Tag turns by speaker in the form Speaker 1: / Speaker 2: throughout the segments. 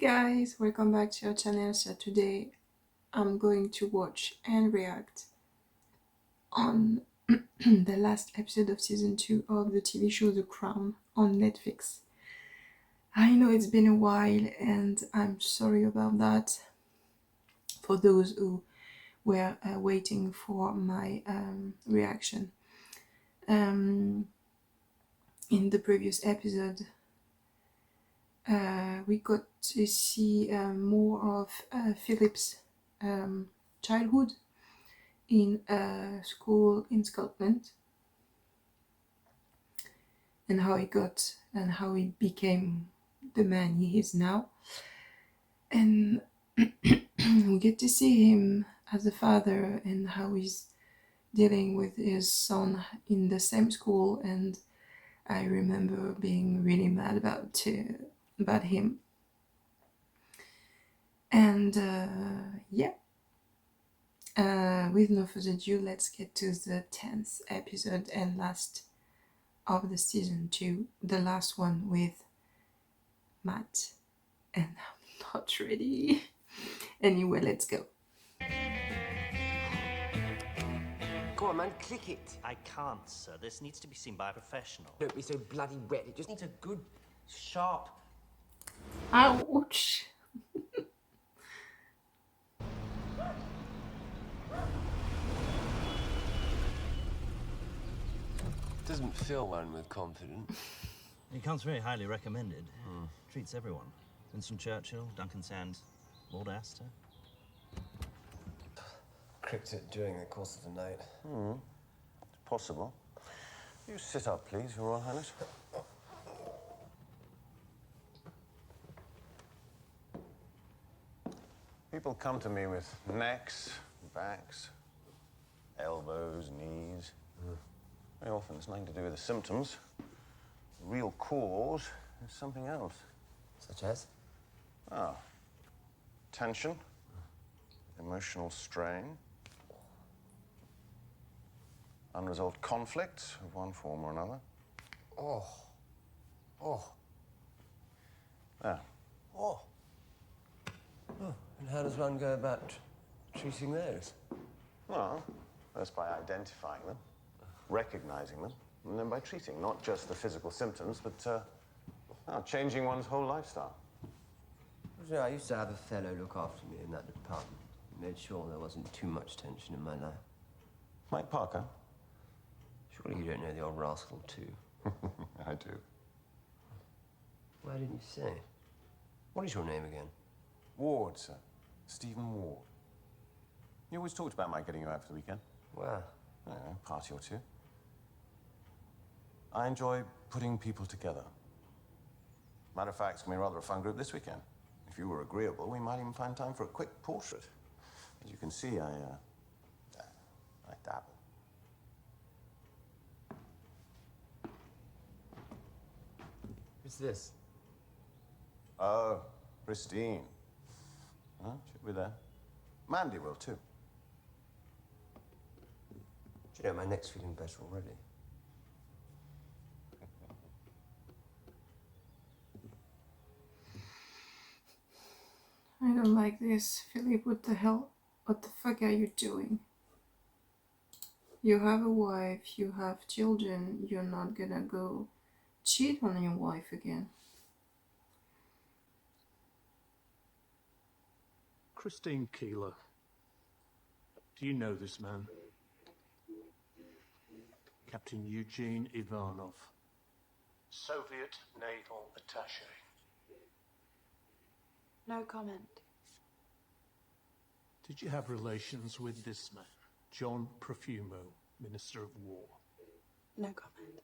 Speaker 1: guys, welcome back to our channel. So today I'm going to watch and react on the last episode of season 2 of the TV show The Crown on Netflix. I know it's been a while and I'm sorry about that for those who were waiting for my reaction. In the previous episode we got to see more of Philip's childhood in a school in Scotland and how he became the man he is now. And we get to see him as a father and how he's dealing with his son in the same school, and I remember being really mad about him. And with no further ado, let's get to the 10th episode and last of the season 2, the last one with Matt. And I'm not ready. Anyway, let's go.
Speaker 2: Go on, man, click it.
Speaker 3: I can't, sir. This needs to be seen by a professional.
Speaker 2: Don't be so bloody wet. It just needs a good, sharp...
Speaker 1: Ouch!
Speaker 4: Doesn't fill one with confidence.
Speaker 3: He comes very highly recommended. Treats everyone. Winston Churchill, Duncan Sands, Lord Astor.
Speaker 4: Cricket during the course of the night.
Speaker 5: It's possible. You sit up, please, Your Royal Highness. People come to me with necks, backs, elbows, knees. Very often it's nothing to do with the symptoms. The real cause is something else.
Speaker 2: Such as?
Speaker 5: Tension, emotional strain, unresolved conflict of one form or another.
Speaker 2: Oh.
Speaker 5: There.
Speaker 4: Oh. And how does one go about treating those?
Speaker 5: Well, first by identifying them, recognizing them, and then by treating not just the physical symptoms, but changing one's whole lifestyle.
Speaker 4: You know, I used to have a fellow look after me in that department. He made sure there wasn't too much tension in my life.
Speaker 5: Mike Parker?
Speaker 4: Surely you don't know the old rascal, too.
Speaker 5: I do.
Speaker 4: Why didn't you say? What is your name again?
Speaker 5: Ward, sir. Stephen Ward. You always talked about my getting you out for the weekend.
Speaker 4: Well,
Speaker 5: I don't know, party or two. I enjoy putting people together. Matter of fact, it's going to be rather a fun group this weekend. If you were agreeable, we might even find time for a quick portrait. As you can see, I dabble.
Speaker 4: who's this?
Speaker 5: Oh, Christine. She'll be there. Mandy will, too.
Speaker 4: Do you know, my neck's feeling better already.
Speaker 1: I don't like this. Philip, what the hell? What the fuck are you doing? You have a wife, you have children, you're not gonna go cheat on your wife again.
Speaker 6: Christine Keeler. Do you know this man? Captain Eugene Ivanov, Soviet Naval Attaché.
Speaker 7: No comment.
Speaker 6: Did you have relations with this man, John Profumo, Minister of War?
Speaker 7: No comment.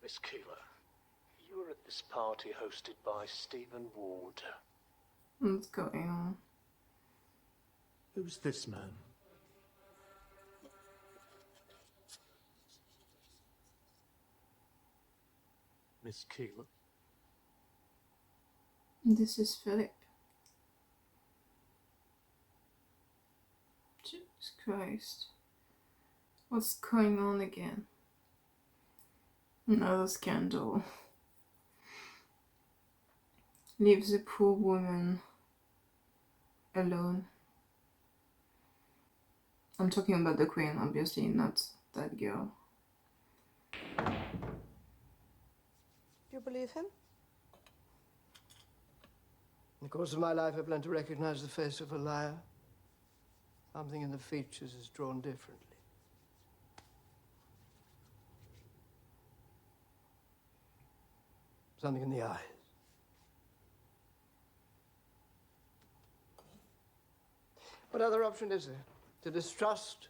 Speaker 6: Miss Keeler, you were at this party hosted by Stephen Ward.
Speaker 1: What's going on?
Speaker 6: Who's this man? Miss Keeler.
Speaker 1: This is Philip. Jesus Christ. What's going on again? Another scandal. Leave the poor woman alone. I'm talking about the queen, obviously, not that girl.
Speaker 8: Do you believe him?
Speaker 9: In the course of my life, I've learned to recognize the face of a liar. Something in the features is drawn differently. Something in the eyes. What other option is there? To distrust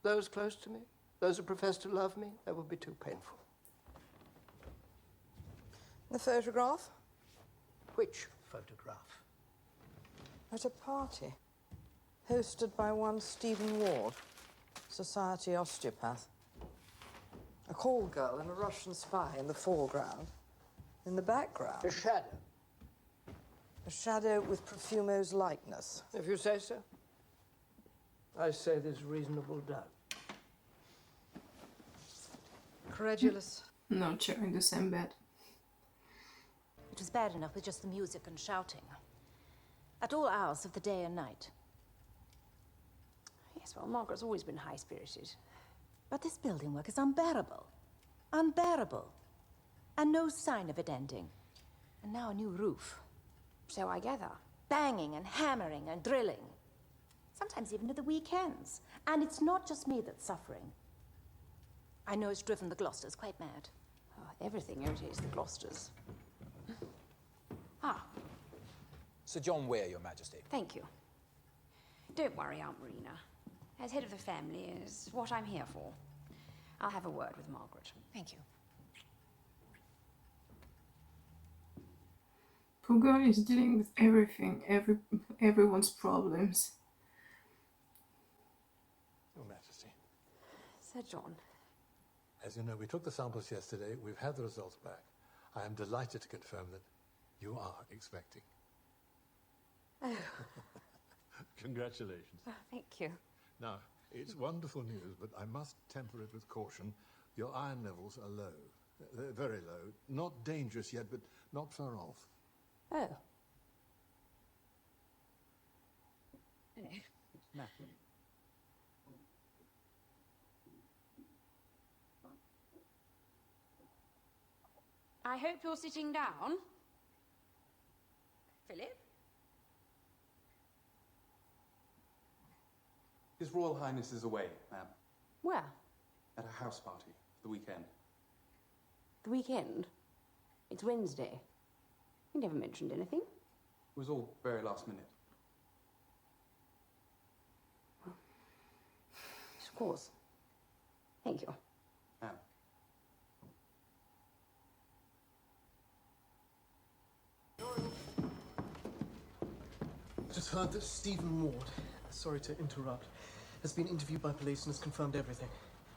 Speaker 9: those close to me? Those who profess to love me? That would be too painful.
Speaker 8: The photograph?
Speaker 9: Which photograph?
Speaker 8: At a party. Hosted by one Stephen Ward, society osteopath. A call girl and a Russian spy in the foreground. In the background,
Speaker 9: A shadow.
Speaker 8: a shadow with Profumo's likeness.
Speaker 9: If you say so. I say there's reasonable doubt.
Speaker 8: Credulous.
Speaker 1: Not sharing the same bed.
Speaker 10: It was bad enough with just the music and shouting. At all hours of the day and night.
Speaker 7: Yes, well, Margaret's always been high-spirited.
Speaker 10: But this building work is unbearable. Unbearable. And no sign of it ending. And now a new roof.
Speaker 7: So I gather.
Speaker 10: Banging and hammering and drilling. Sometimes even at the weekends. And it's not just me that's suffering. I know it's driven the Gloucesters quite mad.
Speaker 7: Oh, everything irritates the Gloucesters. Ah,
Speaker 11: Sir John Weir, Your Majesty.
Speaker 7: thank you. Don't worry, Aunt Marina. As head of the family is what I'm here for. I'll have a word with Margaret.
Speaker 10: Thank you.
Speaker 1: Poor girl is dealing with everything, everyone's problems.
Speaker 6: Your Majesty.
Speaker 7: Sir John.
Speaker 6: As you know, we took the samples yesterday. We've had the results back. I am delighted to confirm that you are expecting.
Speaker 7: Oh.
Speaker 6: Congratulations.
Speaker 7: Oh, thank you.
Speaker 6: Now, it's wonderful news, but I must temper it with caution. Your iron levels are low. They're very low. Not dangerous yet, but not far off.
Speaker 7: Oh.
Speaker 11: No.
Speaker 7: I hope you're sitting down. Philip?
Speaker 12: His Royal Highness is away, ma'am.
Speaker 7: Where?
Speaker 12: At a house party for the weekend.
Speaker 7: The weekend? It's Wednesday. You never mentioned anything.
Speaker 12: It was all very last minute.
Speaker 7: Of course. Thank you.
Speaker 12: Ma'am.
Speaker 9: Just heard that Stephen Ward, sorry to interrupt, has been interviewed by police and has confirmed everything.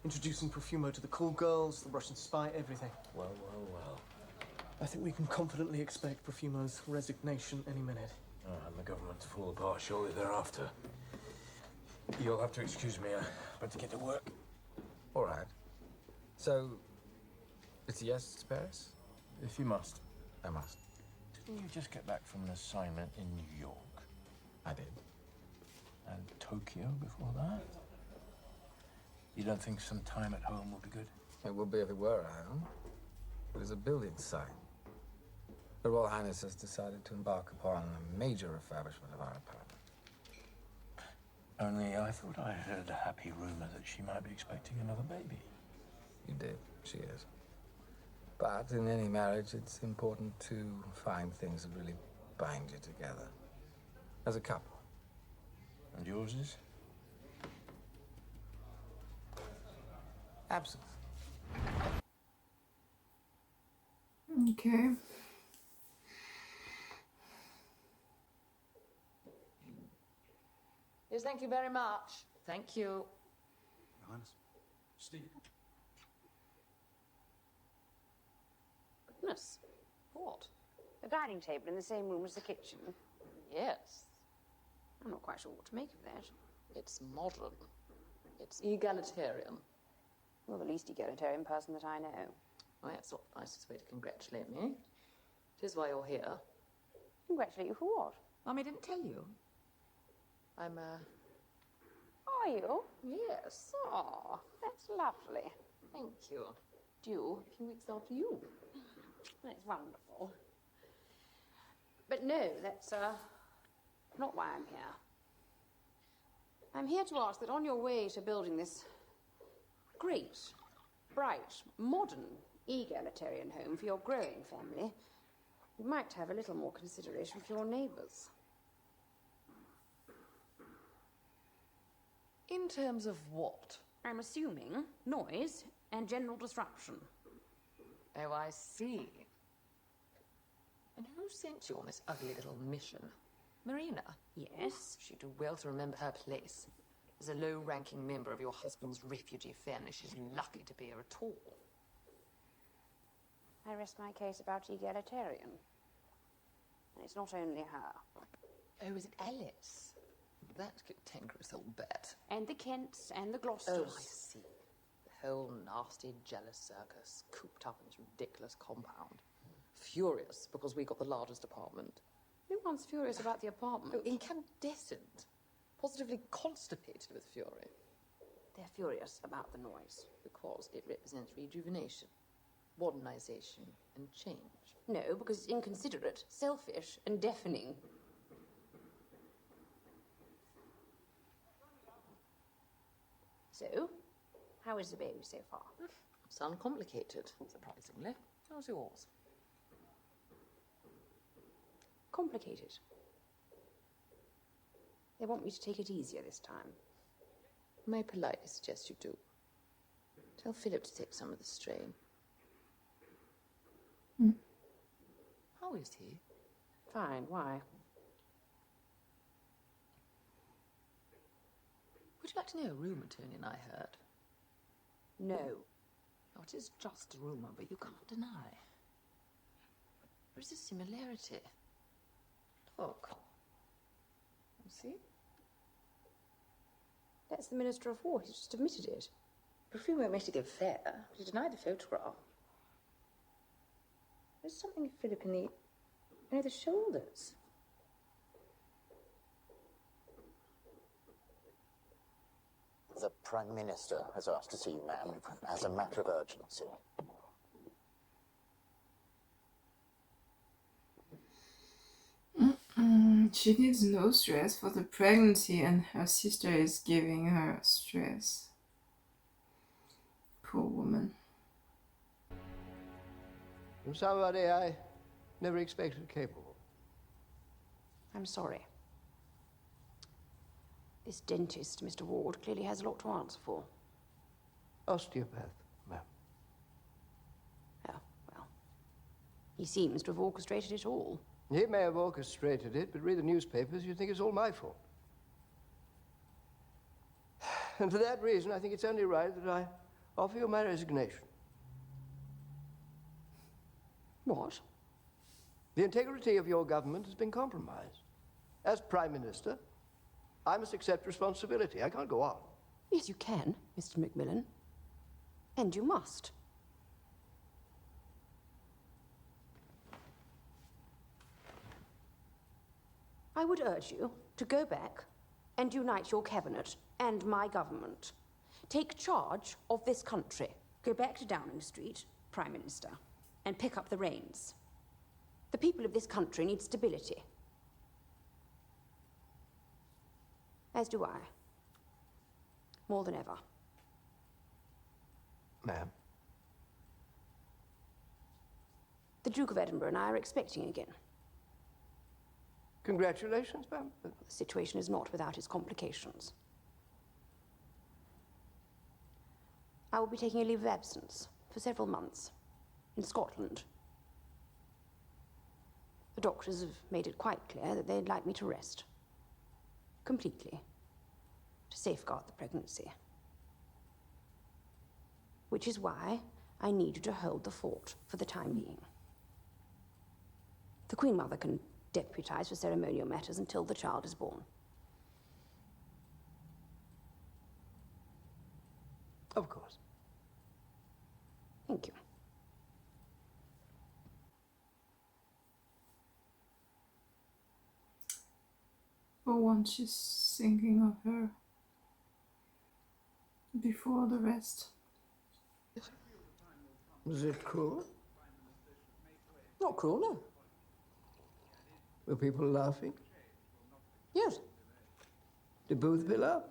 Speaker 9: Introducing Profumo to the call girls, the Russian spy, everything.
Speaker 4: Well, well, well.
Speaker 9: I think we can confidently expect Profumo's resignation any minute.
Speaker 13: Oh, and the government to fall apart shortly thereafter. You'll have to excuse me, I'm about to get to work.
Speaker 4: All right. So, it's a yes to Paris?
Speaker 13: If you must.
Speaker 4: I must.
Speaker 13: Didn't you just get back from an assignment in New York?
Speaker 4: I did.
Speaker 13: And Tokyo before that? You don't think some time at home would be good?
Speaker 4: It would be if it were at home. It is a building site. Her Royal Highness has decided to embark upon a major refurbishment of our apartment.
Speaker 13: Only I thought I heard a happy rumor that she might be expecting another baby.
Speaker 4: You did. She is. But in any marriage, it's important to find things that really bind you together. As a couple.
Speaker 13: And yours is?
Speaker 4: Absence.
Speaker 1: Okay.
Speaker 8: Yes, thank you very much. Thank you.
Speaker 12: Your Highness. Steve.
Speaker 7: Goodness.
Speaker 8: What?
Speaker 7: A dining table in the same room as the kitchen.
Speaker 8: Yes.
Speaker 7: I'm not quite sure what to make of that.
Speaker 8: It's modern. It's egalitarian.
Speaker 7: Well, the least egalitarian person that I know.
Speaker 14: Well, that's not the nicest way to congratulate me. It is why you're here.
Speaker 7: Congratulate you for what?
Speaker 14: Mummy didn't tell you. I'm,
Speaker 7: Are you?
Speaker 14: Yes.
Speaker 7: Oh, that's lovely.
Speaker 14: Thank you. Due a few weeks after you.
Speaker 7: That's wonderful. But no, that's not why I'm here. I'm here to ask that on your way to building this great, bright, modern, egalitarian home for your growing family, you might have a little more consideration for your neighbours.
Speaker 14: In terms of what?
Speaker 7: I'm assuming noise and general disruption.
Speaker 14: Oh, I see. And who sent you on this ugly little mission? Marina?
Speaker 7: Yes?
Speaker 14: She'd do well to remember her place. As a low-ranking member of your husband's refugee family, she's lucky to be here at all.
Speaker 7: I rest my case about egalitarian. And it's not only her.
Speaker 14: Oh, is it Alice? That cantankerous old bat.
Speaker 7: And the Kents and the Gloucesters.
Speaker 14: Oh, I see. The whole nasty, jealous circus cooped up in this ridiculous compound. Furious because we got the largest apartment.
Speaker 7: No one's furious about the apartment.
Speaker 14: Oh, incandescent. Positively constipated with fury.
Speaker 7: They're furious about the noise.
Speaker 14: Because it represents rejuvenation, modernization, and change.
Speaker 7: No, because it's inconsiderate, selfish, and deafening. So, how is the baby so far?
Speaker 14: It's uncomplicated, surprisingly. How's yours?
Speaker 7: Complicated. They want me to take it easier this time.
Speaker 14: May I politely suggest you do. Tell Philip to take some of the strain. How is he?
Speaker 7: Fine, why?
Speaker 14: Would you like to know a rumour Tony and I heard?
Speaker 7: No.
Speaker 14: Oh, it is just a rumour, but you can't deny. There is a similarity. Look. You see?
Speaker 7: That's the Minister of War. He's just admitted it.
Speaker 14: Profumo made to give fair, but he denied the photograph.
Speaker 7: There's something in Philip in the shoulders.
Speaker 15: The Prime Minister has asked to see you, ma'am, as a matter of urgency.
Speaker 1: She needs no stress for the pregnancy, and her sister is giving her stress. Poor woman.
Speaker 16: From somebody I never expected capable.
Speaker 7: I'm sorry. This dentist, Mr. Ward, clearly has a lot to answer for.
Speaker 16: Osteopath, ma'am.
Speaker 7: Oh, well. He seems to have orchestrated it all.
Speaker 16: He may have orchestrated it, but read the newspapers, you'd think it's all my fault. And for that reason, I think it's only right that I offer you my resignation.
Speaker 7: What?
Speaker 16: The integrity of your government has been compromised. As Prime Minister, I must accept responsibility. I can't go on.
Speaker 7: Yes, you can, Mr. Macmillan. And you must. I would urge you to go back and unite your cabinet and my government. Take charge of this country. Go back to Downing Street, Prime Minister, and pick up the reins. The people of this country need stability. As do I. More than ever.
Speaker 16: Ma'am?
Speaker 7: The Duke of Edinburgh and I are expecting again.
Speaker 16: Congratulations, ma'am.
Speaker 7: The situation is not without its complications. I will be taking a leave of absence for several months in Scotland. The doctors have made it quite clear that they'd like me to rest. Completely. To safeguard the pregnancy. Which is why I need you to hold the fort for the time being. The Queen Mother can deputize for ceremonial matters until the child is born.
Speaker 16: Of course.
Speaker 7: Thank you.
Speaker 1: For once she's thinking of her before the rest.
Speaker 16: Was it cruel?
Speaker 8: Not cruel, no.
Speaker 16: Were people laughing?
Speaker 8: Yes.
Speaker 16: Did Boothby laugh?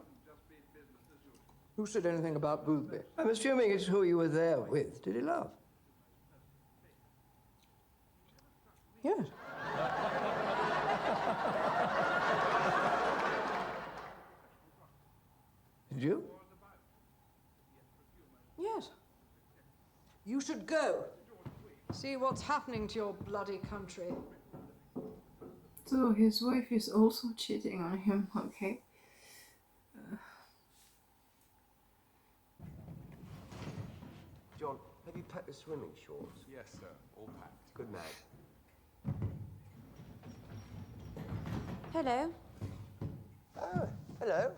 Speaker 8: Who said anything about Boothby?
Speaker 16: I'm assuming it's who you were there with. Did he laugh?
Speaker 8: Yes.
Speaker 16: Did you?
Speaker 8: Yes. You should go. See what's happening to your bloody country.
Speaker 1: So his wife is also cheating on him, okay.
Speaker 17: John, have you packed the swimming shorts?
Speaker 12: Yes, sir. All packed.
Speaker 17: Good man.
Speaker 7: Hello.
Speaker 17: Oh, hello.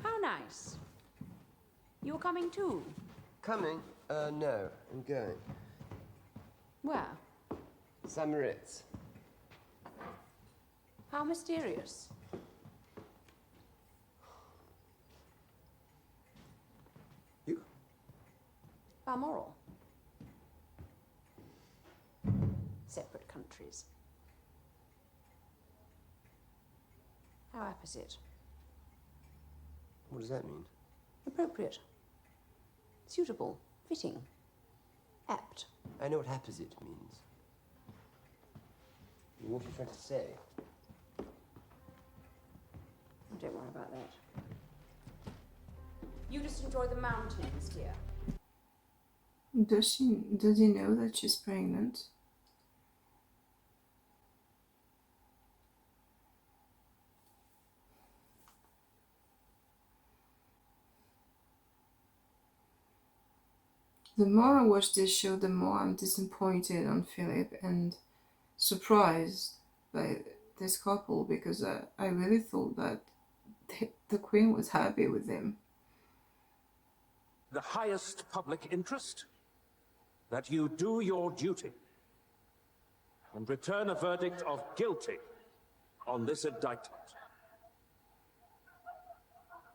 Speaker 7: How nice. You're coming too?
Speaker 17: Coming? No, I'm going.
Speaker 7: Where?
Speaker 17: St.
Speaker 7: How mysterious.
Speaker 17: You?
Speaker 7: Balmoral. Separate countries. How opposite.
Speaker 17: What does that mean?
Speaker 7: Appropriate. Suitable. Fitting. Apt.
Speaker 17: I know what opposite means. What are you trying to say?
Speaker 7: Don't worry about that. You just enjoy the mountains, dear.
Speaker 1: Does he know that she's pregnant? The more I watch this show, the more I'm disappointed on Philip and surprised by this couple, because I really thought that the Queen was happy with him.
Speaker 18: The highest public interest? That you do your duty and return a verdict of guilty on this indictment.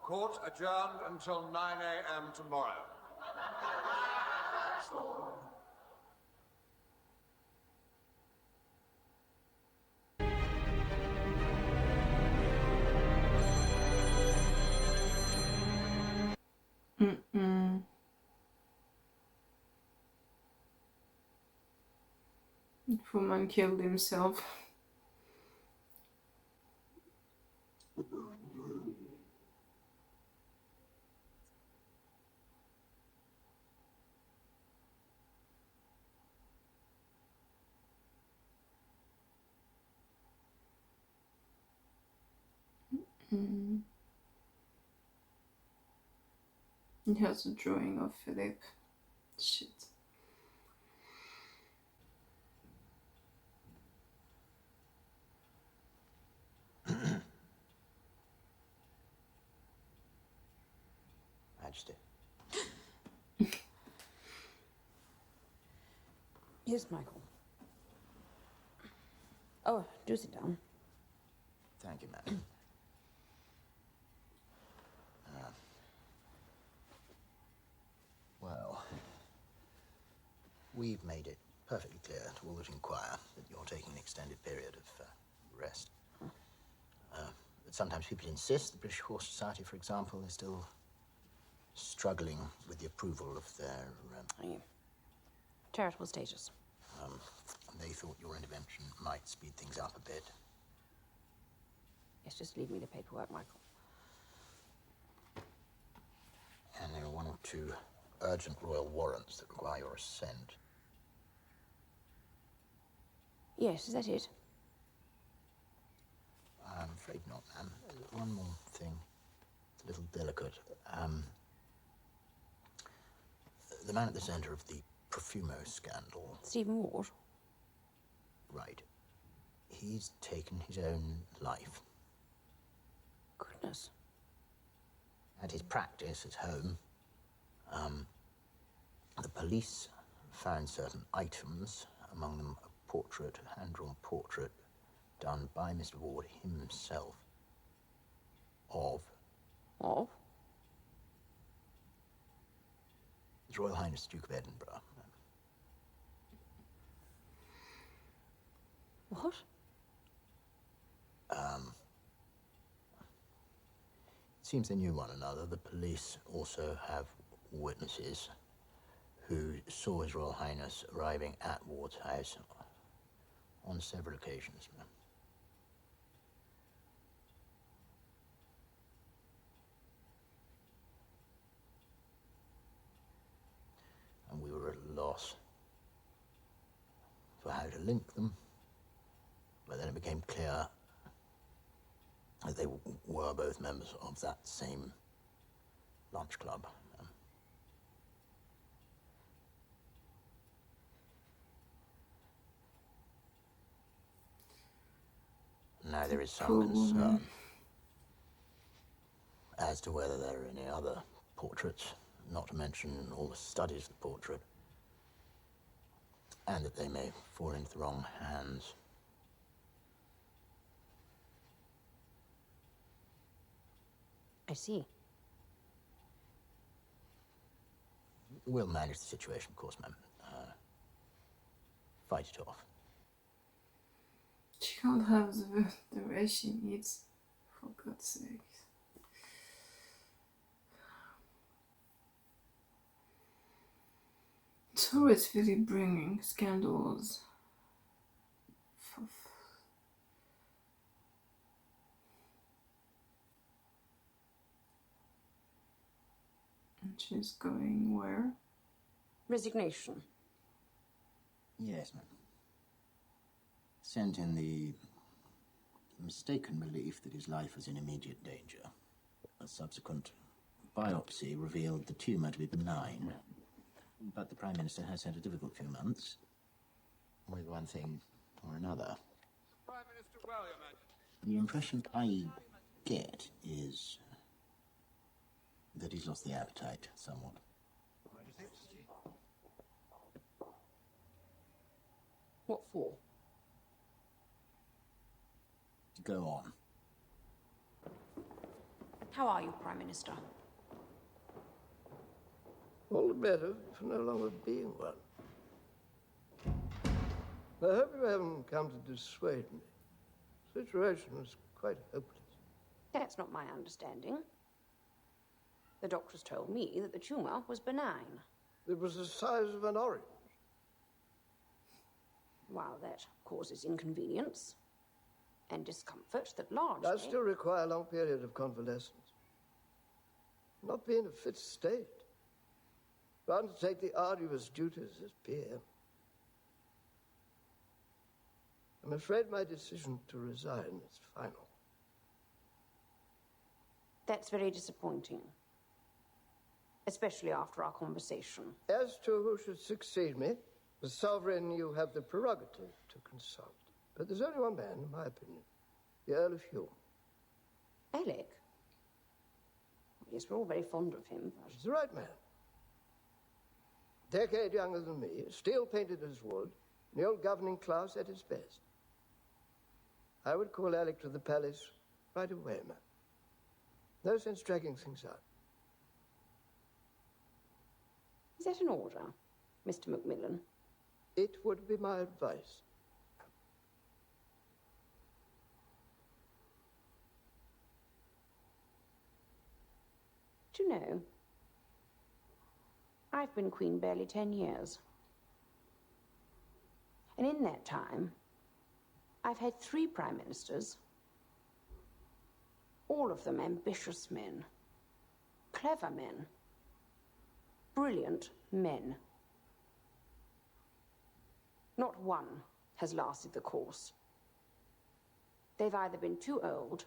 Speaker 19: Court adjourned until 9 a.m. tomorrow.
Speaker 1: Fullman killed himself. He has a drawing of Philip. Shit.
Speaker 15: Majesty.
Speaker 7: Yes, Michael. Oh, do sit down.
Speaker 15: Thank you, madam. Well, we've made it perfectly clear to all that inquire that you're taking an extended period of rest. But sometimes people insist. The British Horse Society, for example, is still struggling with the approval of their...
Speaker 7: charitable status.
Speaker 15: They thought your intervention might speed things up a bit.
Speaker 7: Yes, just leave me the paperwork, Michael.
Speaker 15: And there are one or two urgent royal warrants that require your assent.
Speaker 7: Yes, is that it?
Speaker 15: I'm afraid not, ma'am. One more thing. It's a little delicate. The man at the center of the Profumo scandal...
Speaker 7: Stephen Ward?
Speaker 15: Right. He's taken his own life.
Speaker 7: Goodness.
Speaker 15: At his practice at home, the police found certain items, among them a portrait, a hand-drawn portrait, done by Mr. Ward himself of...
Speaker 7: Of?
Speaker 15: His Royal Highness the Duke of Edinburgh.
Speaker 7: What?
Speaker 15: It seems they knew one another. The police also have witnesses who saw His Royal Highness arriving at Ward's house on several occasions. And we were at a loss for how to link them, but then it became clear that they were both members of that same lunch club. Now there is some concern as to whether there are any other portraits, not to mention all the studies of the portrait, and that they may fall into the wrong hands.
Speaker 7: I see.
Speaker 15: We'll manage the situation, of course, ma'am. Fight it off.
Speaker 1: She can't have the rest she needs, for God's sake. It's always really bringing scandals. And she's going where?
Speaker 7: Resignation.
Speaker 15: Yes, ma'am. Sent in the mistaken belief that his life was in immediate danger. A subsequent biopsy revealed the tumour to be benign. But the Prime Minister has had a difficult few months with one thing or another.
Speaker 19: Prime Minister well, Your Majesty.
Speaker 15: The impression I get is that he's lost the appetite somewhat.
Speaker 7: What for?
Speaker 15: To go on.
Speaker 7: How are you, Prime Minister?
Speaker 16: All the better for no longer being one. I hope you haven't come to dissuade me. The situation was quite hopeless.
Speaker 7: That's not my understanding. The doctors told me that the tumour was benign.
Speaker 16: It was the size of an orange.
Speaker 7: While that causes inconvenience and discomfort that largely...
Speaker 16: I still require a long period of convalescence. Not be in a fit state. To undertake the arduous duties as PM. I'm afraid my decision to resign is final.
Speaker 7: That's very disappointing. Especially after our conversation.
Speaker 16: As to who should succeed me, the sovereign, you have the prerogative to consult. But there's only one man, in my opinion, the Earl of Hume.
Speaker 7: Alec? Yes, we're all very fond of him, but...
Speaker 16: He's the right man. Decade younger than me, steel painted as wood, the old governing class at its best. I would call Alec to the palace right away, ma'am. No sense dragging things out.
Speaker 7: Is that an order, Mr. Macmillan?
Speaker 16: It would be my advice.
Speaker 7: Do you know, I've been Queen barely 10 years. And in that time, I've had 3 Prime Ministers, all of them ambitious men, clever men, brilliant men. Not one has lasted the course. They've either been too old,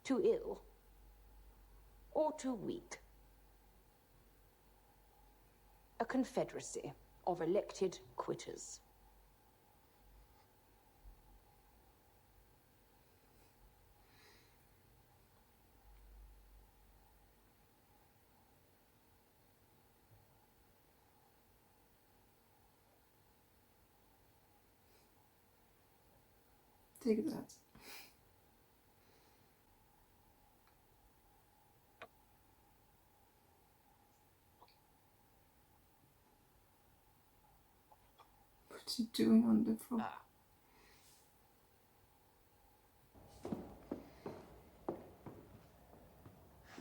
Speaker 7: too ill, or too weak. A confederacy of elected quitters.
Speaker 1: Take that. What's he doing on the floor?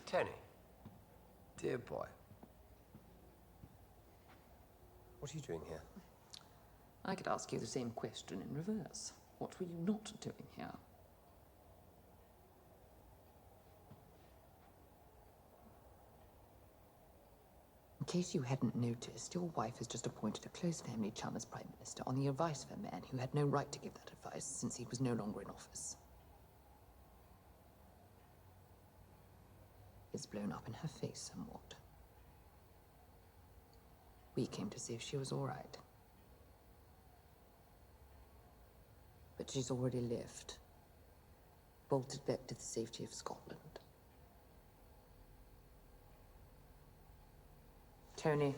Speaker 17: Tony, dear boy. What are you doing here?
Speaker 14: I could ask you the same question in reverse. What were you not doing here? In case you hadn't noticed, your wife has just appointed a close family chum as Prime Minister on the advice of a man who had no right to give that advice since he was no longer in office. It's blown up in her face somewhat. We came to see if she was all right. But she's already left. Bolted back to the safety of Scotland. Tony.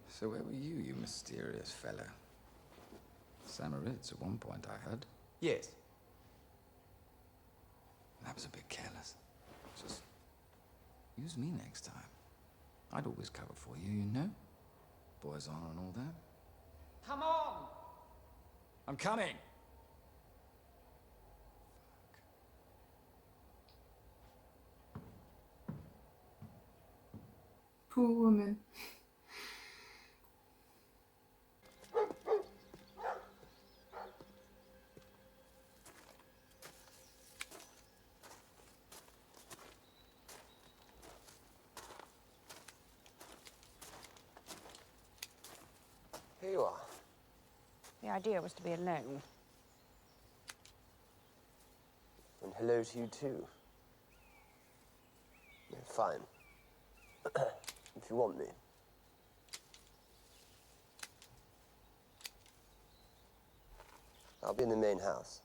Speaker 4: So where were you, you mysterious fellow? Samarit's at one point, I heard.
Speaker 17: Yes.
Speaker 4: That was a bit careless. Just use me next time. I'd always cover for you, you know? Boys on and all that.
Speaker 17: Come on!
Speaker 4: I'm coming!
Speaker 1: Poor woman.
Speaker 17: Here you are.
Speaker 7: The idea was to be alone.
Speaker 17: And hello to you too. Yeah, fine. If you want me. I'll be in the main house.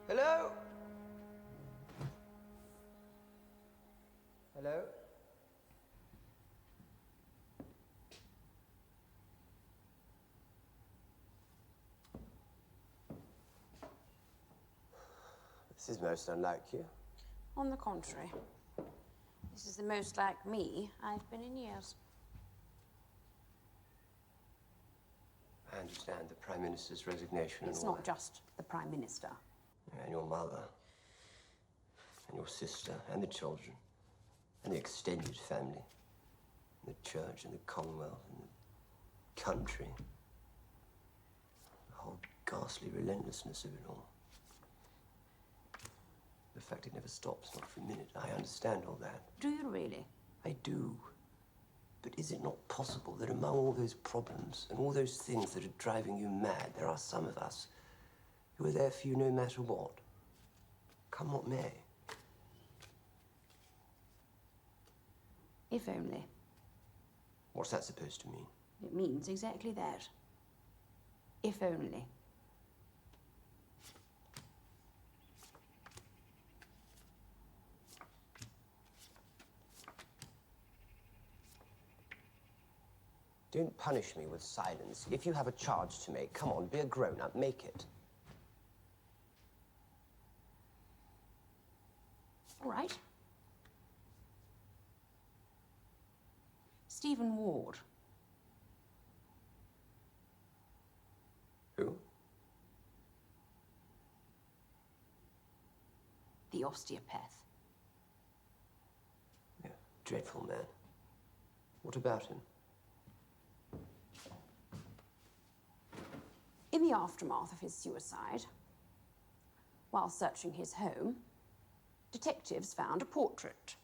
Speaker 17: Hello? Hello? This is most unlike you.
Speaker 7: On the contrary, this is the most like me I've been in years.
Speaker 17: I understand the Prime Minister's resignation
Speaker 7: It's
Speaker 17: and all
Speaker 7: not
Speaker 17: that.
Speaker 7: just the Prime Minister.
Speaker 17: And your mother. And your sister. And the children. And the extended family. And the church and the Commonwealth and the country. The whole ghastly relentlessness of it all. The fact it never stops, not for a minute. I understand all that.
Speaker 7: Do you really?
Speaker 17: I do. But is it not possible that among all those problems and all those things that are driving you mad, there are some of us who are there for you no matter what? Come what may.
Speaker 7: If only.
Speaker 17: What's that supposed to mean?
Speaker 7: It means exactly that. If only.
Speaker 17: Don't punish me with silence. If you have a charge to make, come on, be a grown-up, make it.
Speaker 7: All right. Stephen Ward.
Speaker 17: Who?
Speaker 7: The osteopath.
Speaker 17: Yeah, dreadful man. What about him?
Speaker 7: In the aftermath of his suicide, while searching his home, detectives found a portrait,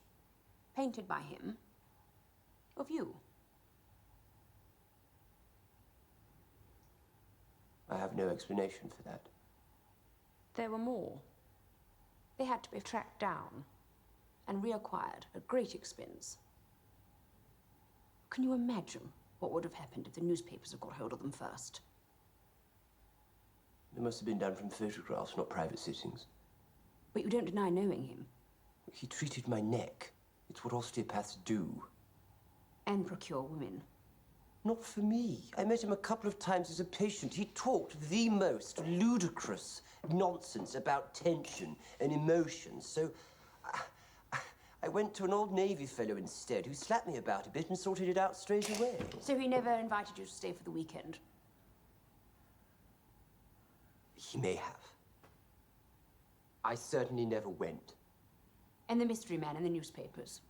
Speaker 7: painted by him, of you.
Speaker 17: I have no explanation for that.
Speaker 7: There were more. They had to be tracked down and reacquired at great expense. Can you imagine what would have happened if the newspapers had got hold of them first?
Speaker 17: They must have been done from photographs, not private sittings.
Speaker 7: But you don't deny knowing him.
Speaker 17: He treated my neck. It's what osteopaths do.
Speaker 7: And procure women.
Speaker 17: Not for me. I met him a couple of times as a patient. He talked the most ludicrous nonsense about tension and emotions. So I went to an old Navy fellow instead who slapped me about a bit and sorted it out straight away.
Speaker 7: So he never invited you to stay for the weekend?
Speaker 17: He may have. I certainly never went.
Speaker 7: And the mystery man in the newspapers?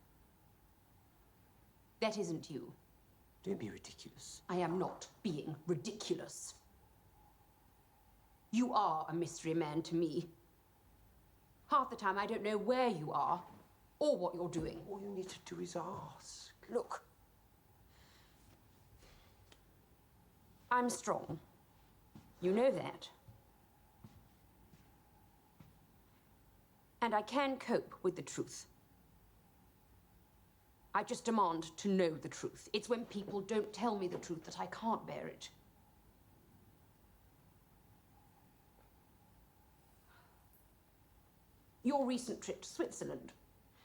Speaker 7: That isn't you.
Speaker 17: Don't be ridiculous.
Speaker 7: I am not being ridiculous. You are a mystery man to me. Half the time I don't know where you are or what you're doing.
Speaker 17: All you need to do is ask.
Speaker 7: Look. I'm strong. You know that. And I can cope with the truth. I just demand to know the truth. It's when people don't tell me the truth that I can't bear it. Your recent trip to Switzerland,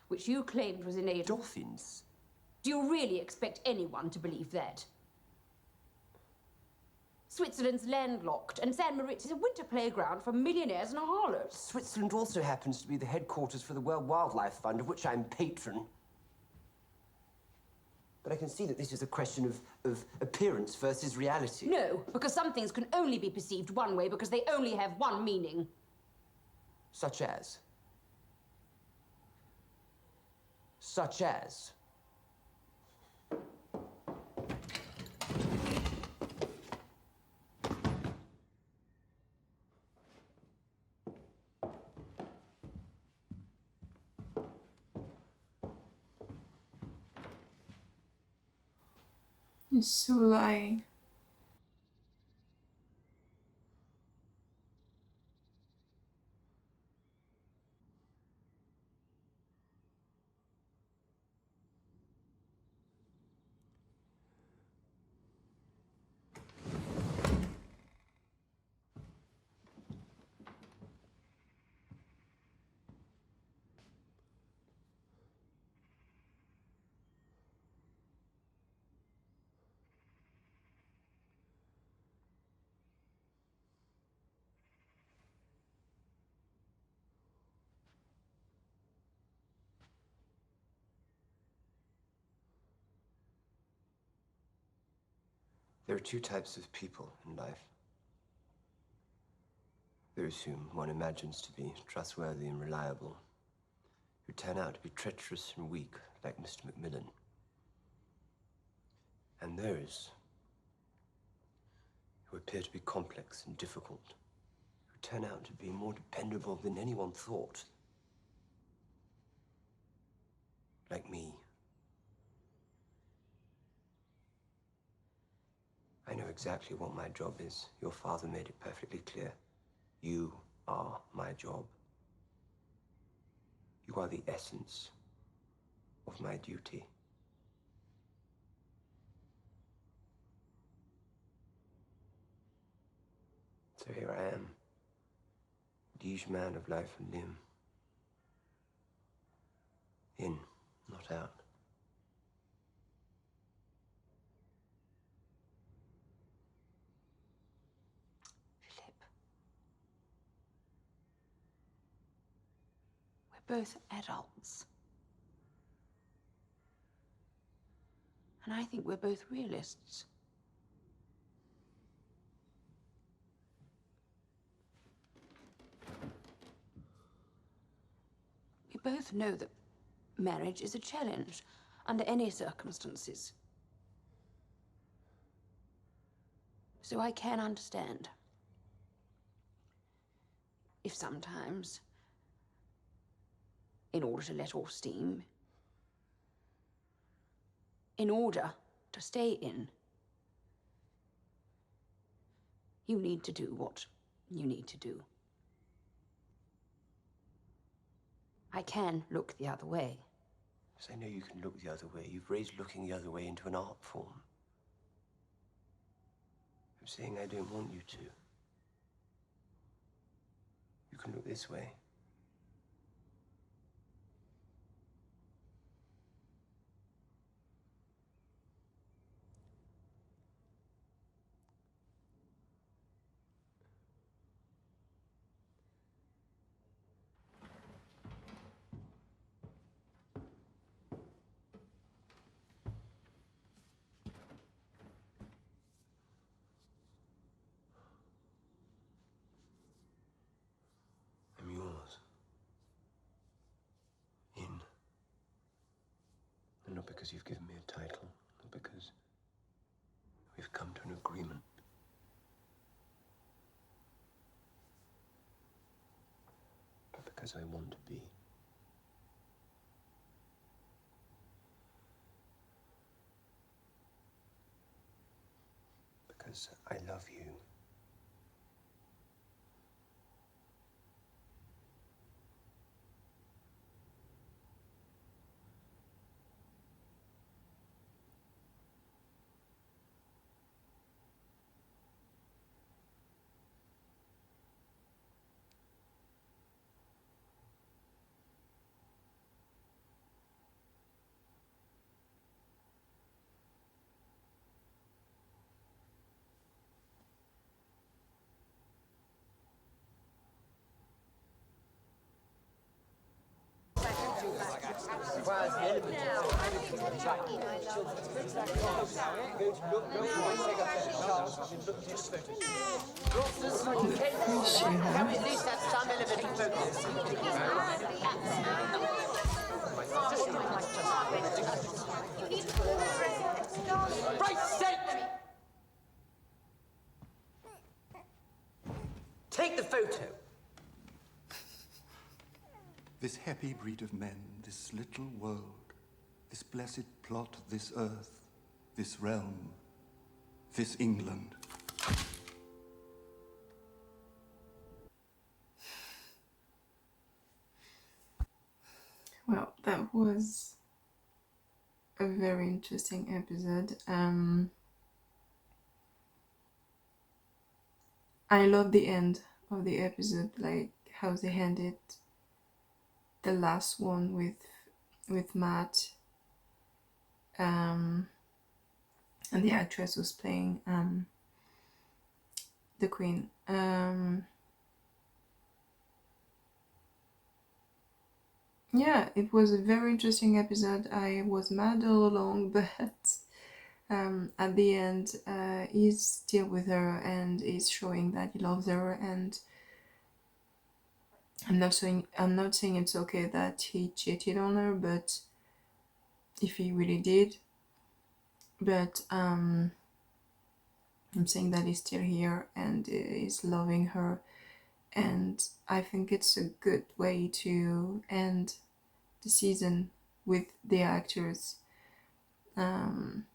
Speaker 7: which you claimed was in aid of
Speaker 17: dolphins.
Speaker 7: Do you really expect anyone to believe that? Switzerland's landlocked, and San Moritz is a winter playground for millionaires and harlots.
Speaker 17: Switzerland also happens to be the headquarters for the World Wildlife Fund, of which I'm patron. But I can see that this is a question of appearance versus reality.
Speaker 7: No, because some things can only be perceived one way because they only have one meaning.
Speaker 17: Such as? Such as?
Speaker 1: It's so lying.
Speaker 17: There are two types of people in life. Those whom one imagines to be trustworthy and reliable, who turn out to be treacherous and weak, like Mr. Macmillan. And those who appear to be complex and difficult, who turn out to be more dependable than anyone thought. Like me. I know exactly what my job is. Your father made it perfectly clear. You are my job. You are the essence of my duty. So here I am, liege man of life and limb. In, not out.
Speaker 7: We're both adults. And I think we're both realists. We both know that marriage is a challenge under any circumstances. So I can understand if sometimes, in order to let off steam, in order to stay in, you need to do what you need to do. I can look the other way.
Speaker 17: Yes, I know you can look the other way. You've raised looking the other way into an art form. I'm saying I don't want you to. You can look this way. I'm yours. In. And not because you've given me a title, not because we've come to an agreement. But because I want to be. Because I love you.
Speaker 1: At
Speaker 17: least that's some element of focus. For Christ's sake! Take the photo.
Speaker 20: This happy breed of men, this little world, this blessed plot, this earth, this realm, this England.
Speaker 1: Well, that was a very interesting episode. I love the end of the episode, like how they ended the last one with Matt, and the actress who's playing the Queen. Yeah, it was a very interesting episode. I was mad all along, but at the end, he's still with her and he's showing that he loves her. And I'm not saying it's okay that he cheated on her, but if he really did, but I'm saying that he's still here and is loving her, and I think it's a good way to end the season with the actors. I'm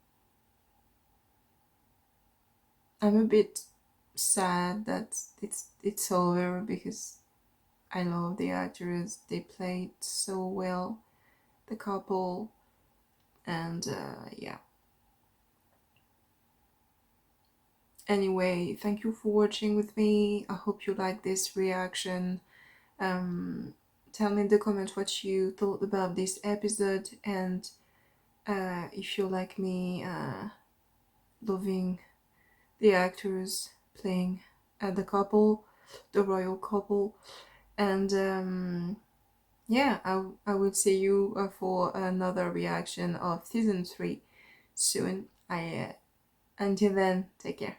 Speaker 1: a bit sad that it's over because I love the actors. They played so well, the couple, and yeah. Anyway, thank you for watching with me. I hope you like this reaction. Tell me in the comments what you thought about this episode, and if you like me loving the actors playing the couple, the royal couple. And yeah, I will see you for another reaction of season 3 soon. Until then, take care.